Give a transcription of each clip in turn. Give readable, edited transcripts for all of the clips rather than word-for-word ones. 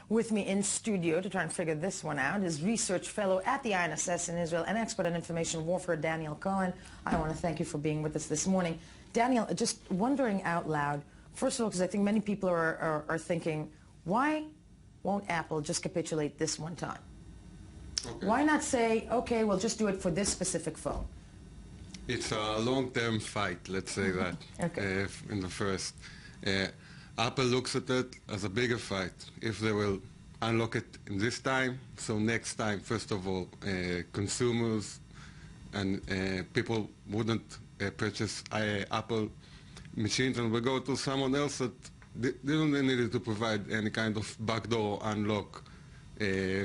With me in studio to try and figure this one out is research fellow at the INSS in Israel and expert on information warfare, Daniel Cohen. I want to thank you for being with us this morning. Daniel, just wondering out loud, first of all, because I think many people are thinking, why won't Apple just capitulate this one time? Okay. Why not say, okay, we'll just do it for this specific phone? It's a long-term fight, let's say that, Okay. in the first. Apple looks at it as a bigger fight. If they will unlock it in this time, so next time, first of all, consumers and people wouldn't purchase Apple machines and will go to someone else that didn't need to provide any kind of backdoor unlock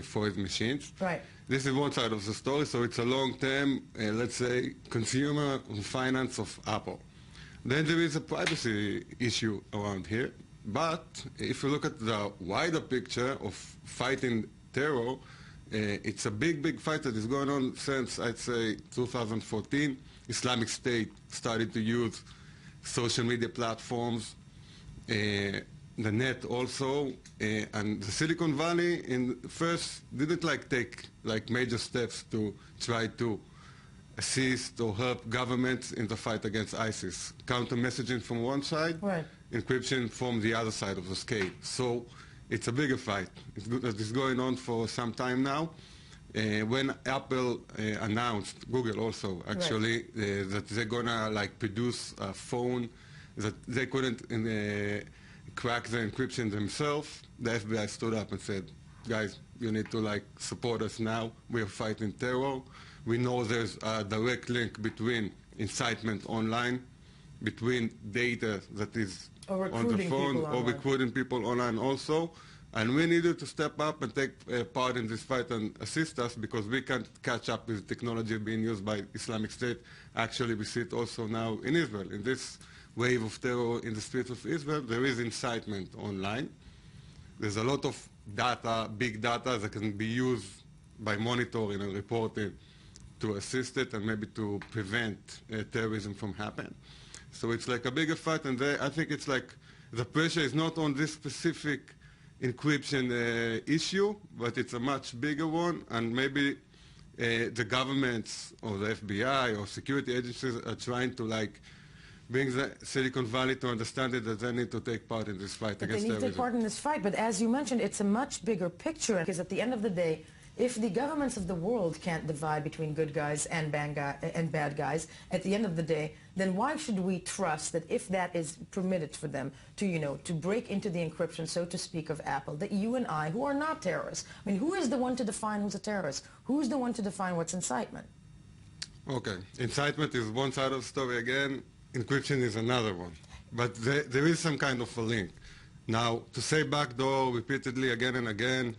for his machines. Right. This is one side of the story, so it's a long-term, let's say, consumer finance of Apple. Then there is a privacy issue around here. But if you look at the wider picture of fighting terror, it's a big, big fight that is going on since, I'd say, 2014. Islamic State started to use social media platforms, the net also, and the Silicon Valley first didn't take major steps to try to assist or help governments in the fight against ISIS. Counter messaging from one side, right. Encryption from the other side of the scale. So it's a bigger fight. It's going on for some time now. When Apple announced, Google also actually, right. That they're gonna produce a phone that they couldn't crack the encryption themselves, the FBI stood up and said, guys, you need to support us now. We are fighting terror. We know there's a direct link between incitement online, between data that is on the phone, or recruiting people online also. And we needed to step up and take part in this fight and assist us because we can't catch up with technology being used by Islamic State. Actually, we see it also now in Israel. In this wave of terror in the streets of Israel, there is incitement online. There's a lot of data, big data, that can be used by monitoring and reporting to assist it and maybe to prevent terrorism from happening. So it's a bigger fight, and I think it's the pressure is not on this specific encryption issue, but it's a much bigger one, and maybe the governments or the FBI or security agencies are trying to bring the Silicon Valley to understand that they need to take part in this fight against terrorism. They need to take part in this fight, but as you mentioned, it's a much bigger picture, because at the end of the day, if the governments of the world can't divide between good guys and bad guys, at the end of the day, then why should we trust that if that is permitted for them to, to break into the encryption, so to speak, of Apple, that you and I, who are not terrorists, I mean, who is the one to define who's a terrorist? Who's the one to define what's incitement? Okay, incitement is one side of the story again, encryption is another one. But there is some kind of a link. Now, to say backdoor repeatedly again and again,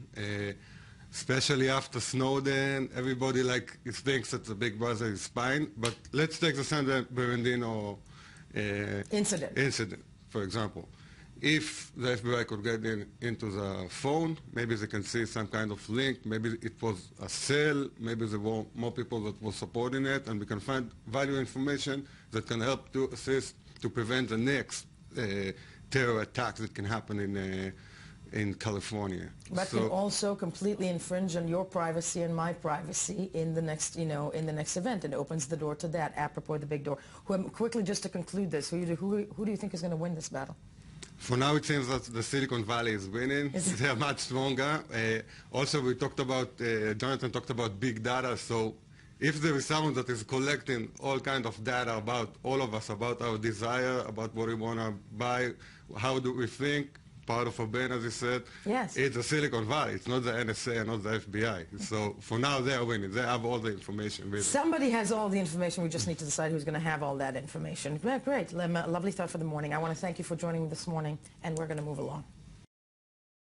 especially after Snowden, everybody thinks that the Big Brother is spying. But let's take the San Bernardino incident, for example. If the FBI could get into the phone, maybe they can see some kind of link. Maybe it was a cell. Maybe there were more people that were supporting it, and we can find valuable information that can help to assist to prevent the next terror attacks that can happen in California. But can also completely infringe on your privacy and my privacy in the next, in the next event, and opens the door to that, apropos the big door. Quickly, just to conclude this, who do you think is going to win this battle? For now, it seems that the Silicon Valley is winning. They are much stronger. Also, we talked about, Jonathan talked about big data, so if there is someone that is collecting all kind of data about all of us, about our desire, about what we want to buy, how do we think, part of our brain, as you said, yes. It's the Silicon Valley. It's not the NSA and not the FBI. So for now, they are winning. They have all the information. Really. Somebody has all the information. We just need to decide who's going to have all that information. Great. Lovely thought for the morning. I want to thank you for joining me this morning, and we're going to move along.